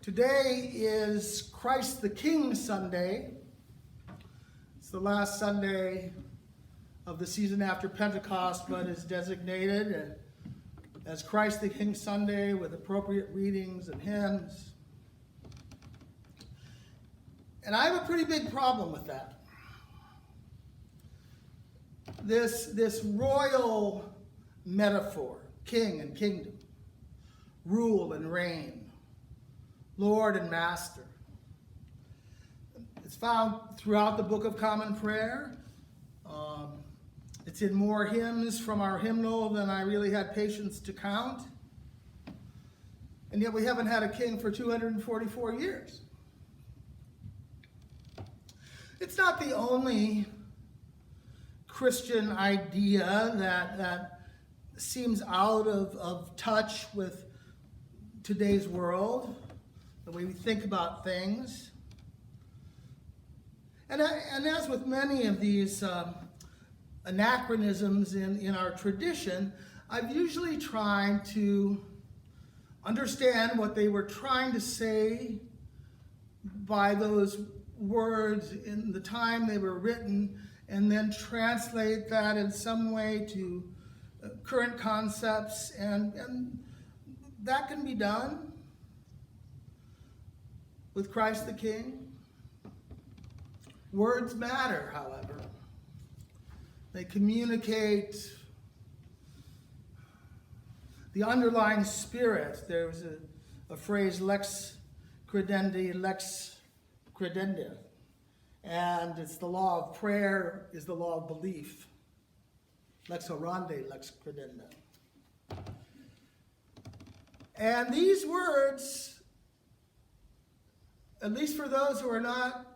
Today is Christ the King Sunday. It's the last Sunday of the season after Pentecost, but is designated as Christ the King Sunday with appropriate readings and hymns. And I have a pretty big problem with that. This royal metaphor, king and kingdom, rule and reign, Lord and Master. It's found throughout the Book of Common Prayer. It's in more hymns from our hymnal than I really had patience to count. And yet we haven't had a king for 244 years. It's not the only Christian idea that seems out of touch with today's world, the way we think about things. And as with many of these anachronisms in our tradition, I've usually tried to understand what they were trying to say by those words in the time they were written, and then translate that in some way to current concepts, and that can be done with Christ the King. Words matter, however. They communicate the underlying spirit. There's a phrase, lex credendi, lex credendith. And it's the law of prayer is the law of belief. Lex orandi, lex credenda. And these words, at least for those who are not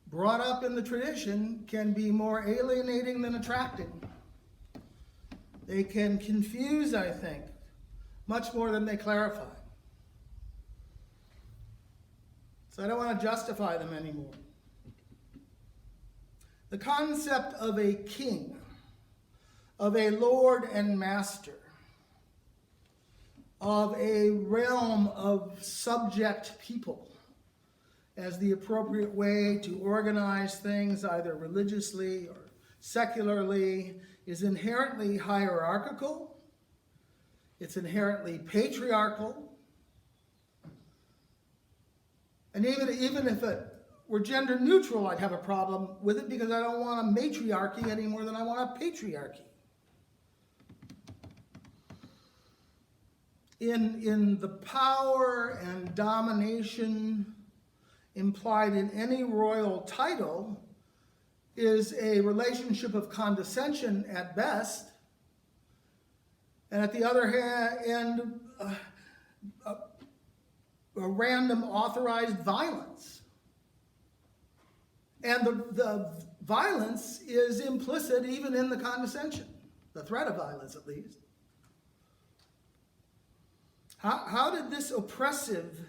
brought up in the tradition, can be more alienating than attracting. They can confuse, I think, much more than they clarify. So I don't want to justify them anymore. The concept of a king, of a lord and master, of a realm of subject people as the appropriate way to organize things either religiously or secularly is inherently hierarchical. It's inherently patriarchal. And even if it were gender neutral, I'd have a problem with it because I don't want a matriarchy any more than I want a patriarchy. In the power and domination implied in any royal title is a relationship of condescension at best, and at the other hand, a random authorized violence. And the violence is implicit even in the condescension, the threat of violence at least. How did this oppressive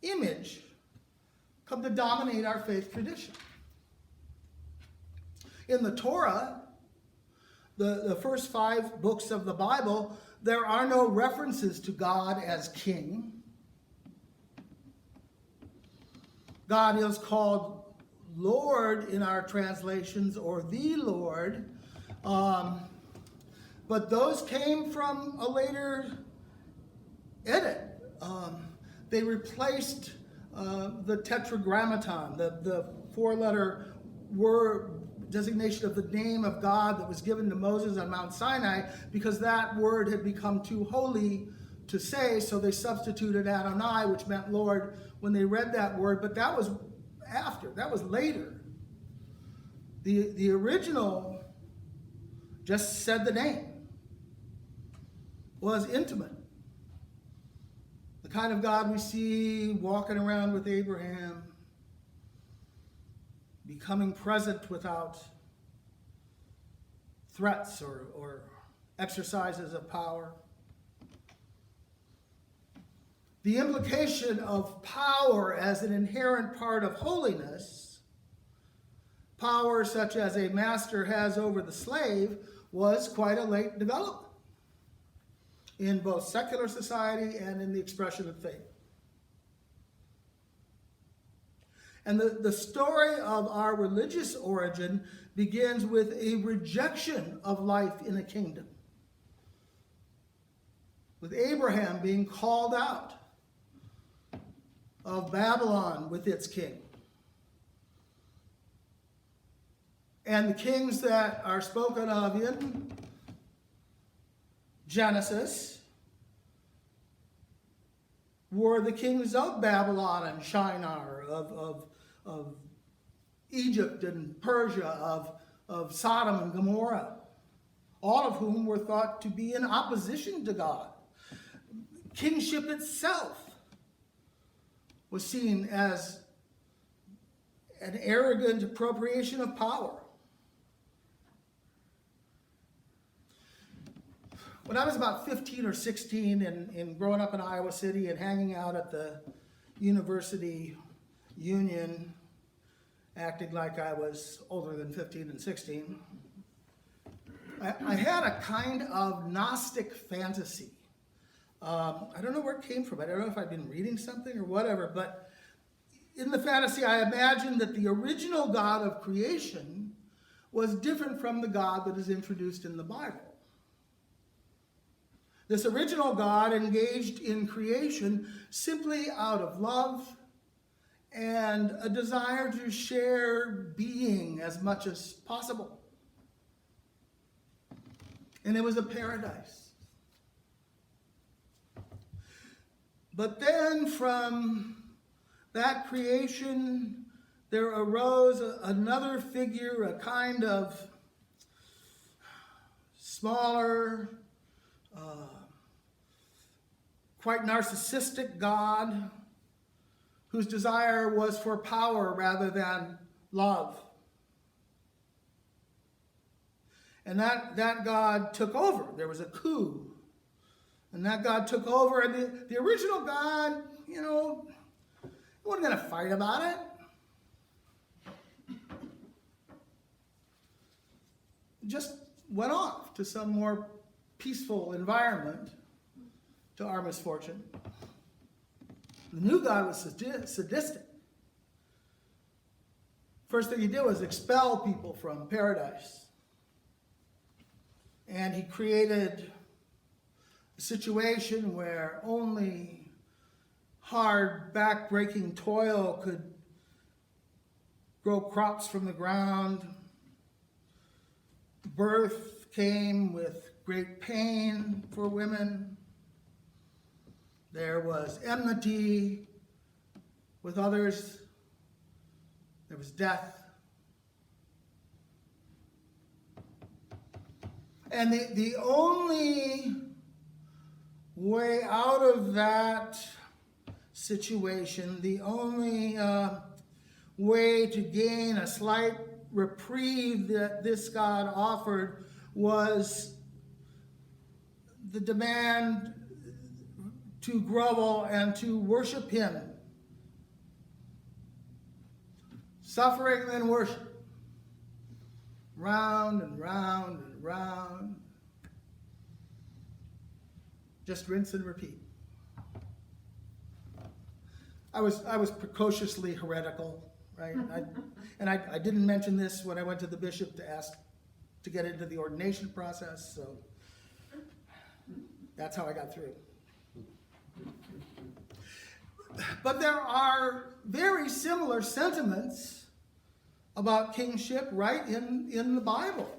image come to dominate our faith tradition? In the Torah, the first 5 books of the Bible, there are no references to God as king. God is called Lord in our translations, or the Lord, but those came from a later edit. They replaced the tetragrammaton, the 4-letter word designation of the name of God that was given to Moses on Mount Sinai, because that word had become too holy to say, so they substituted Adonai, which meant Lord, when they read that word, but that was after, that was later. The original just said the name, was intimate. The kind of God we see walking around with Abraham, becoming present without threats or exercises of power. The implication of power as an inherent part of holiness, power such as a master has over the slave, was quite a late development. in both secular society and in the expression of faith. And the story of our religious origin begins with a rejection of life in a kingdom, with Abraham being called out of Babylon with its king. And the kings that are spoken of in Genesis were the kings of Babylon and Shinar, of Egypt and Persia, of Sodom and Gomorrah, all of whom were thought to be in opposition to God. Kingship itself was seen as an arrogant appropriation of power. When I was about 15 or 16 and growing up in Iowa City and hanging out at the University Union, acting like I was older than 15 and 16, I had a kind of Gnostic fantasy. I don't know where it came from. I don't know if I'd been reading something or whatever, but in the fantasy I imagined that the original God of creation was different from the God that is introduced in the Bible. This original God engaged in creation simply out of love and a desire to share being as much as possible. And it was a paradise. But then from that creation, there arose another figure, a kind of smaller, quite narcissistic God whose desire was for power rather than love. And that God took over. There was a coup. And that God took over. And the original God, he wasn't going to fight about it. Just went off to some more peaceful environment to our misfortune. The new God was sadistic. First thing he did was expel people from paradise. And he created a situation where only hard, back-breaking toil could grow crops from the ground. Birth came with great pain for women. There was enmity with others. There was death. And the only way out of that situation, the only way to gain a slight reprieve that this God offered was the demand to grovel and to worship him. Suffering, then worship. Round and round and round. Just rinse and repeat. I was precociously heretical, right? I didn't mention this when I went to the bishop to ask to get into the ordination process, so that's how I got through. But there are very similar sentiments about kingship right in the Bible.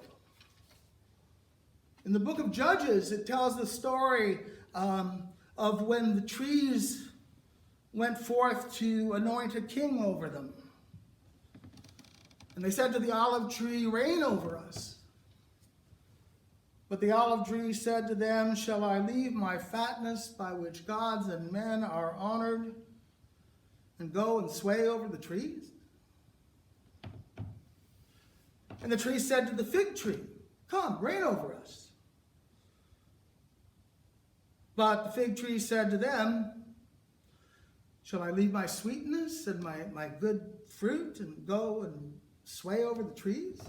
In the book of Judges, it tells the story of when the trees went forth to anoint a king over them. And they said to the olive tree, "Reign over us." But the olive tree said to them, "Shall I leave my fatness by which gods and men are honored and go and sway over the trees?" And the tree said to the fig tree, "Come, reign over us." But the fig tree said to them, "Shall I leave my sweetness and my good fruit and go and sway over the trees?"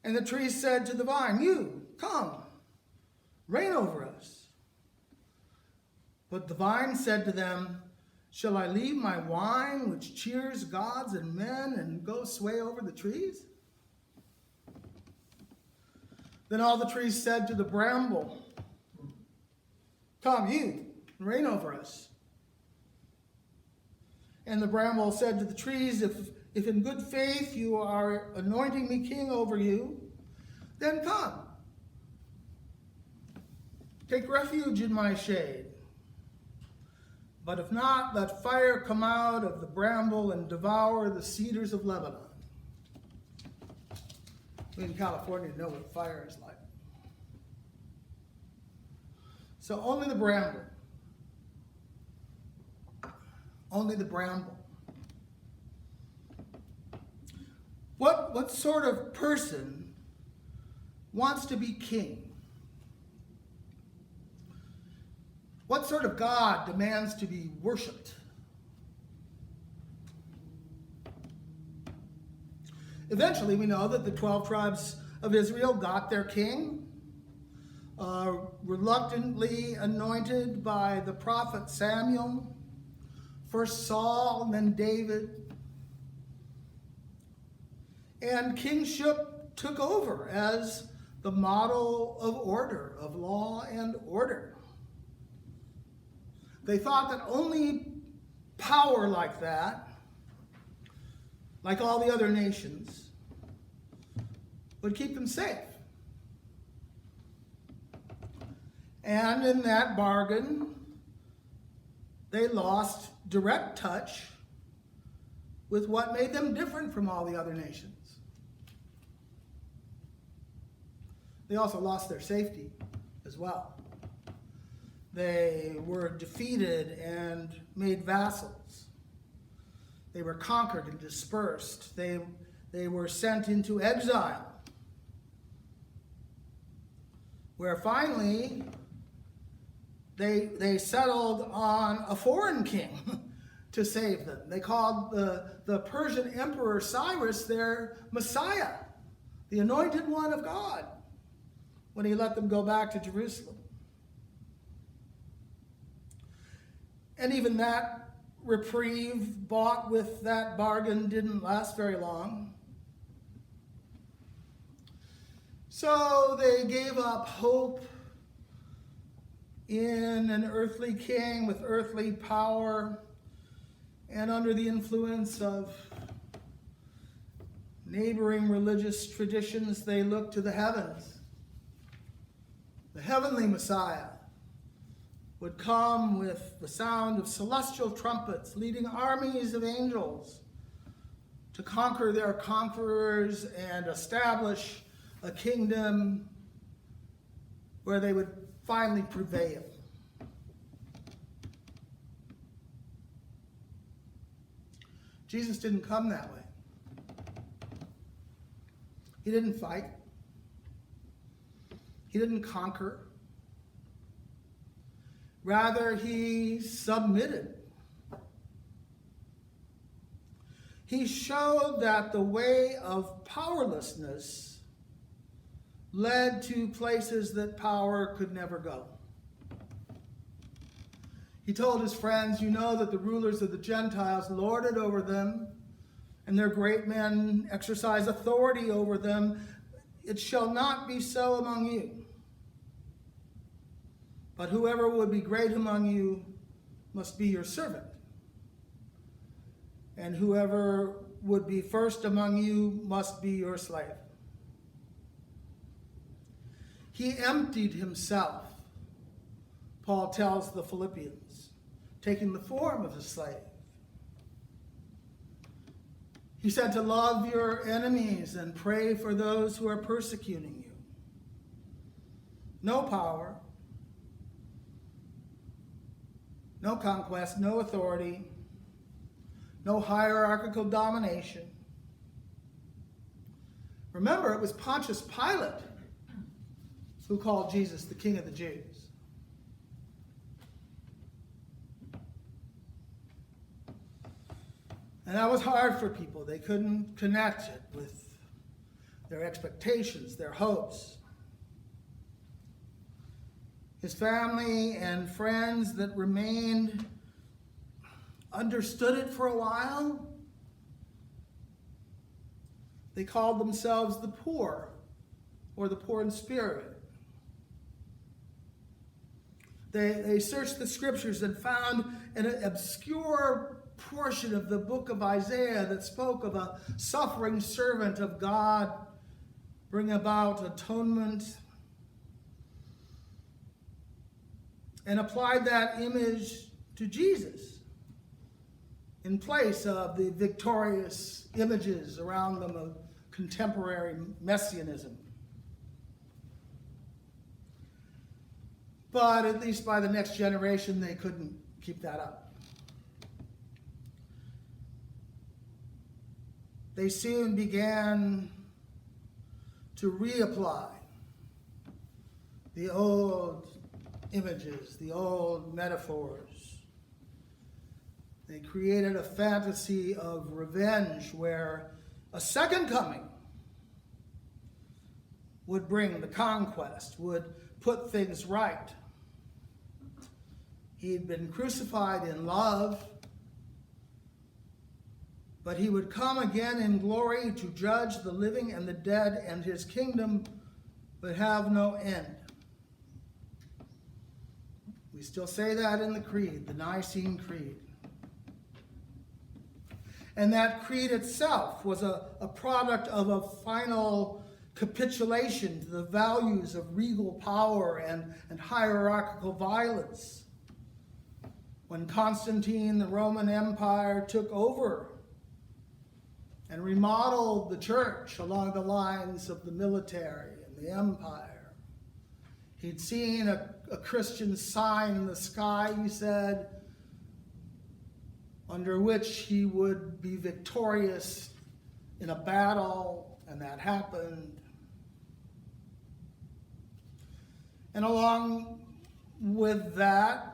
And the tree said to the vine, "You, Come, reign over us. But the vine said to them, Shall I leave my wine, which cheers gods and men, and go sway over the trees? Then all the trees said to the bramble, Come, you, reign over us. And the bramble said to the trees, If in good faith you are anointing me king over you, then come. Take refuge in my shade. But if not, let fire come out of the bramble and devour the cedars of Lebanon. We in California know what fire is like. So only the bramble. Only the bramble. What sort of person wants to be king? What sort of God demands to be worshipped? Eventually, we know that the 12 tribes of Israel got their king, reluctantly anointed by the prophet Samuel, first Saul and then David. And kingship took over as the model of order, of law and order. They thought that only power like that, like all the other nations, would keep them safe. And in that bargain, they lost direct touch with what made them different from all the other nations. They also lost their safety as well. They were defeated and made vassals. They were conquered and dispersed. They were sent into exile, where finally they settled on a foreign king to save them. They called the Persian Emperor Cyrus their Messiah, the anointed one of God, when he let them go back to Jerusalem. And even that reprieve bought with that bargain didn't last very long. So they gave up hope in an earthly king with earthly power, and under the influence of neighboring religious traditions, they looked to the heavens. The heavenly Messiah would come with the sound of celestial trumpets, leading armies of angels to conquer their conquerors and establish a kingdom where they would finally prevail. Jesus didn't come that way. He didn't fight. He didn't conquer. Rather, he submitted. He showed that the way of powerlessness led to places that power could never go. He told his friends, you know that the rulers of the Gentiles lord it over them, and their great men exercise authority over them. It shall not be so among you. But whoever would be great among you must be your servant. And whoever would be first among you must be your slave. He emptied himself, Paul tells the Philippians, taking the form of a slave. He said to love your enemies and pray for those who are persecuting you. No power, no conquest, no authority, no hierarchical domination. Remember, it was Pontius Pilate who called Jesus the King of the Jews. And that was hard for people. They couldn't connect it with their expectations, their hopes. His family and friends that remained understood it for a while. They called themselves the poor, or the poor in spirit. They searched the scriptures and found an obscure portion of the book of Isaiah that spoke of a suffering servant of God bring about atonement, and applied that image to Jesus in place of the victorious images around them of contemporary messianism. But at least by the next generation, they couldn't keep that up. They soon began to reapply the old images, the old metaphors. They created a fantasy of revenge where a second coming would bring the conquest, would put things right. He'd been crucified in love, but he would come again in glory to judge the living and the dead, and his kingdom would have no end. We still say that in the Creed, the Nicene Creed. And that creed itself was a product of a final capitulation to the values of regal power and hierarchical violence. When Constantine, the Roman Empire, took over and remodeled the church along the lines of the military and the empire, he'd seen a Christian sign in the sky, he said, under which he would be victorious in a battle, and that happened. And along with that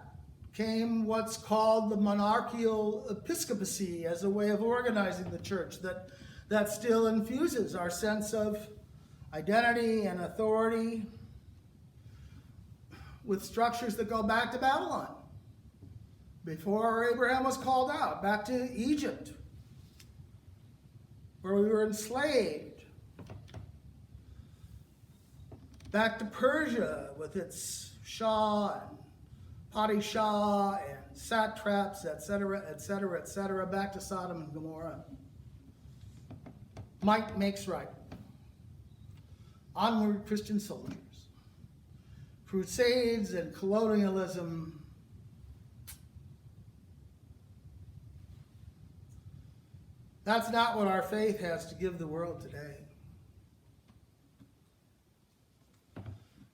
came what's called the monarchical episcopacy as a way of organizing the church that still infuses our sense of identity and authority with structures that go back to Babylon, before Abraham was called out, back to Egypt, where we were enslaved, back to Persia with its Shah and Padishah and satraps, etc., etc., etc., back to Sodom and Gomorrah. Might makes right. Onward, Christian soldiers. Crusades and colonialism. That's not what our faith has to give the world today.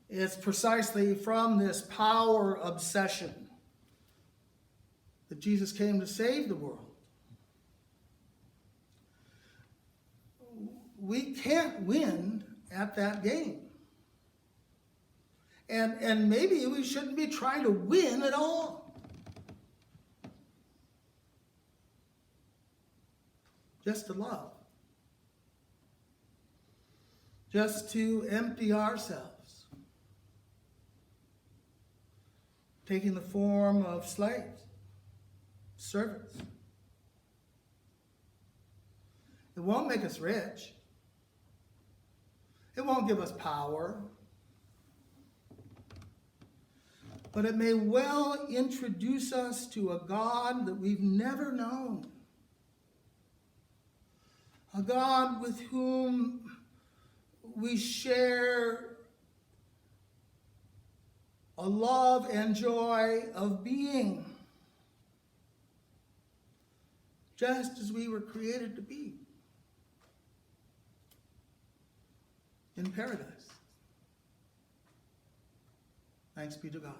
It's precisely from this power obsession that Jesus came to save the world. We can't win at that game. And maybe we shouldn't be trying to win at all. Just to love. Just to empty ourselves. Taking the form of slaves, servants. It won't make us rich. It won't give us power. But it may well introduce us to a God that we've never known. A God with whom we share a love and joy of being, just as we were created to be in paradise. Thanks be to God.